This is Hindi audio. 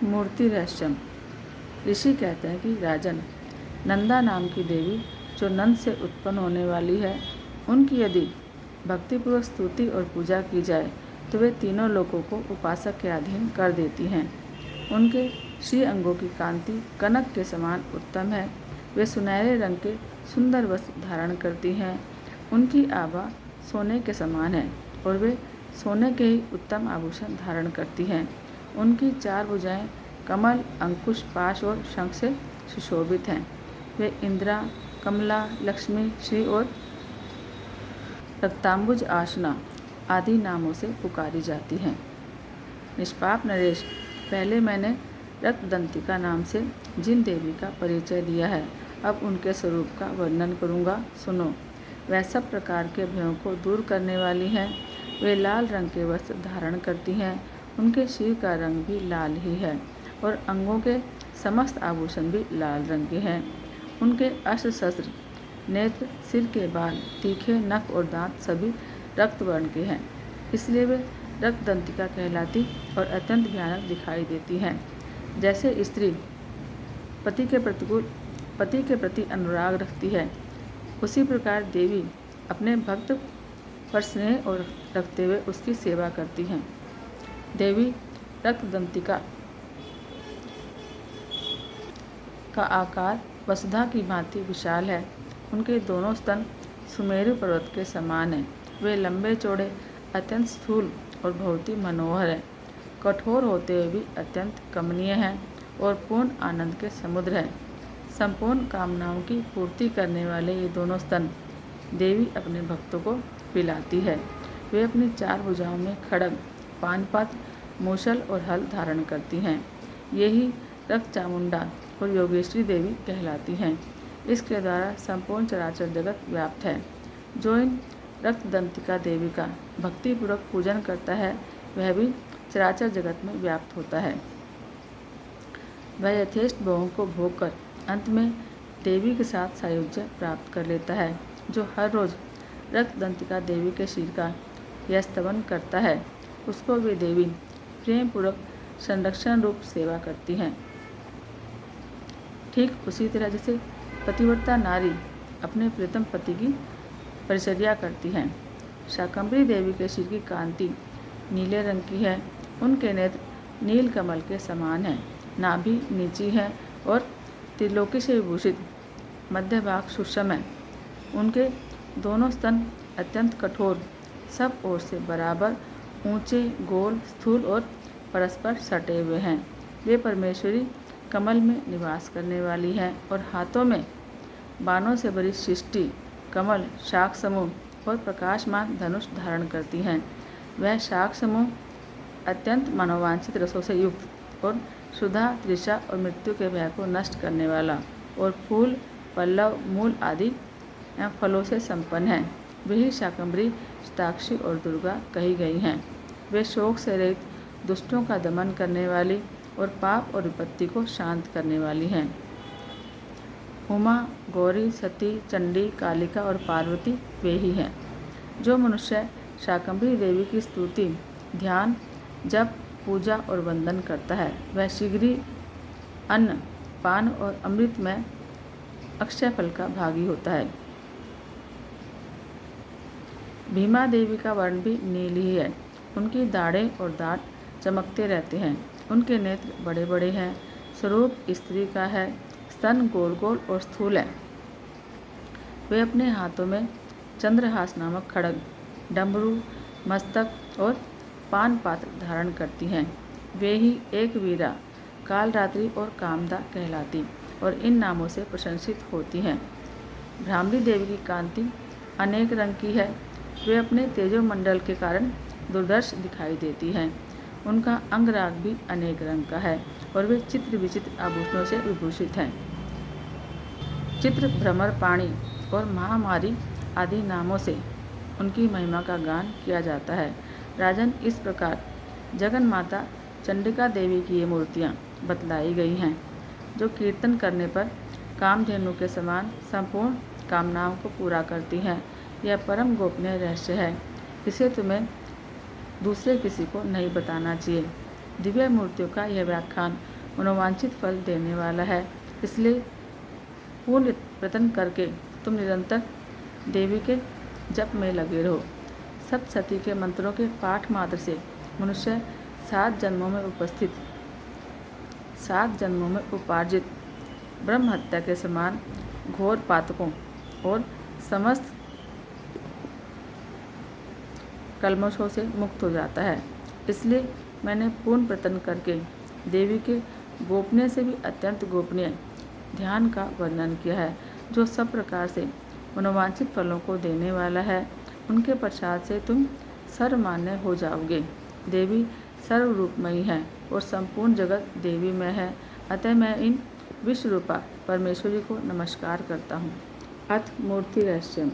मूर्ति रहस्यम। ऋषि कहते हैं कि राजन, नंदा नाम की देवी जो नंद से उत्पन्न होने वाली है, उनकी यदि भक्तिपूर्वक स्तुति और पूजा की जाए तो वे तीनों लोगों को उपासक के अधीन कर देती हैं। उनके श्री अंगों की कांति कनक के समान उत्तम है। वे सुनहरे रंग के सुंदर वस्त्र धारण करती हैं। उनकी आभा सोने के समान है और वे सोने के ही उत्तम आभूषण धारण करती हैं। उनकी 4 भुजाएं कमल, अंकुश, पाश और शंख से सुशोभित हैं। वे इंद्रा, कमला, लक्ष्मी, श्री और रक्तांबुज आसना आदि नामों से पुकारी जाती हैं। निष्पाप नरेश, पहले मैंने रक्तदंतिका नाम से जिन देवी का परिचय दिया है, अब उनके स्वरूप का वर्णन करूँगा, सुनो। वह सब प्रकार के भयों को दूर करने वाली हैं। वे लाल रंग के वस्त्र धारण करती हैं। उनके सिर का रंग भी लाल ही है और अंगों के समस्त आभूषण भी लाल रंग के हैं। उनके अस्त्र शस्त्र, नेत्र, सिर के बाल, तीखे नख और दांत सभी रक्त वर्ण के हैं। इसलिए वे रक्तदंतिका कहलाती और अत्यंत भयानक दिखाई देती हैं। जैसे स्त्री पति के प्रति अनुराग रखती है, उसी प्रकार देवी अपने भक्त पर स्नेह और रखते हुए उसकी सेवा करती हैं। देवी रक्तदंतिका का आकार वसुधा की भांति विशाल है। उनके दोनों स्तन सुमेरु पर्वत के समान हैं। वे लंबे चौड़े, अत्यंत स्थूल और बहुत ही मनोहर है। कठोर होते हुए भी अत्यंत कमनीय हैं और पूर्ण आनंद के समुद्र हैं। संपूर्ण कामनाओं की पूर्ति करने वाले ये दोनों स्तन देवी अपने भक्तों को पिलाती है। वे अपनी 4 भुजाओं में खड्ग, पानपात्र, मूसल और हल धारण करती हैं। यही रक्त चामुंडा और योगेश्वरी देवी कहलाती हैं। इसके द्वारा संपूर्ण चराचर जगत व्याप्त है। जो इन रक्तदंतिका देवी का भक्तिपूर्वक पूजन करता है, वह भी चराचर जगत में व्याप्त होता है। वह यथेष्ट भोगों को भोग कर अंत में देवी के साथ सायुज्य प्राप्त कर लेता है। जो हर रोज रक्तदंतिका देवी के सिर का यह स्तवन करता है, उसको वे देवी प्रेम पूर्वक संरक्षण रूप सेवा करती हैं। ठीक उसी तरह जैसे पतिव्रता नारी अपने प्रियतम पति की परिचर्या करती हैं। शाकंभरी देवी के सिर की कांति नीले रंग की है। उनके नेत्र नील कमल के समान हैं। नाभि नीची है और त्रिलोकी से विभूषित मध्य भाग सुषम है। उनके दोनों स्तन अत्यंत कठोर, सब ओर से बराबर, ऊंचे, गोल, स्थूल और परस्पर सटे हुए हैं। वे परमेश्वरी कमल में निवास करने वाली हैं और हाथों में बाणों से भरी सृष्टि, कमल, शाख समूह और प्रकाशमान धनुष धारण करती हैं। वह शाख समूह अत्यंत मनोवांछित रसों से युक्त और क्षुधा, तृषा और मृत्यु के भय को नष्ट करने वाला और फूल, पल्लव, मूल आदि फलों से संपन्न है। वही शाकंभरी, शताक्षी और दुर्गा कही गई हैं। वे शोक से रहित, दुष्टों का दमन करने वाली और पाप और विपत्ति को शांत करने वाली हैं। उमा, गौरी, सती, चंडी, कालिका और पार्वती वे ही हैं। जो मनुष्य शाकंभरी देवी की स्तुति, ध्यान, जप, पूजा और वंदन करता है, वह शीघ्र ही अन्न, पान और अमृत में अक्षय फल का भागी होता है। भीमा देवी का वर्ण भी नील ही है। उनकी दाढ़ें और दांत चमकते रहते हैं। उनके नेत्र बड़े बड़े हैं। स्वरूप स्त्री का है। स्तन गोल गोल और स्थूल है। वे अपने हाथों में चंद्रहास नामक खड्ग, डमरू, मस्तक और पान पात्र धारण करती हैं। वे ही एक वीरा, कालरात्रि और कामदा कहलाती और इन नामों से प्रशंसित होती हैं। भ्रामरी देवी की कांति अनेक रंग की है। वे अपने तेजोमंडल के कारण दुर्दर्श दिखाई देती हैं। उनका अंगराग भी अनेक रंग का है और वे चित्र विचित्र आभूषणों से विभूषित हैं। चित्र, भ्रमर, पाणी और महामारी आदि नामों से उनकी महिमा का गान किया जाता है। राजन, इस प्रकार जगन माता चंडिका देवी की ये मूर्तियाँ बतलाई गई हैं, जो कीर्तन करने पर कामधेनु के समान संपूर्ण कामनाओं को पूरा करती हैं। यह परम गोपनीय रहस्य है। इसे तुम्हें दूसरे किसी को नहीं बताना चाहिए। दिव्य मूर्तियों का यह व्याख्यान मनोवांछित फल देने वाला है। इसलिए पूर्ण प्रयत्न करके तुम निरंतर देवी के जप में लगे रहो। सप्तशती के मंत्रों के पाठ मात्र से मनुष्य 7 जन्मों में उपार्जित ब्रह्म हत्या के समान घोर पातकों और समस्त कल्मशों से मुक्त हो जाता है। इसलिए मैंने पूर्ण प्रयत्न करके देवी के गोपनीय से भी अत्यंत गोपनीय ध्यान का वर्णन किया है, जो सब प्रकार से मनोवांछित फलों को देने वाला है। उनके प्रसाद से तुम सर्वमान्य हो जाओगे। देवी सर्वरूपमयी है और संपूर्ण जगत देवी में है। अतः मैं इन विश्वरूपा परमेश्वरी को नमस्कार करता हूँ। अथ मूर्ति रहस्यम।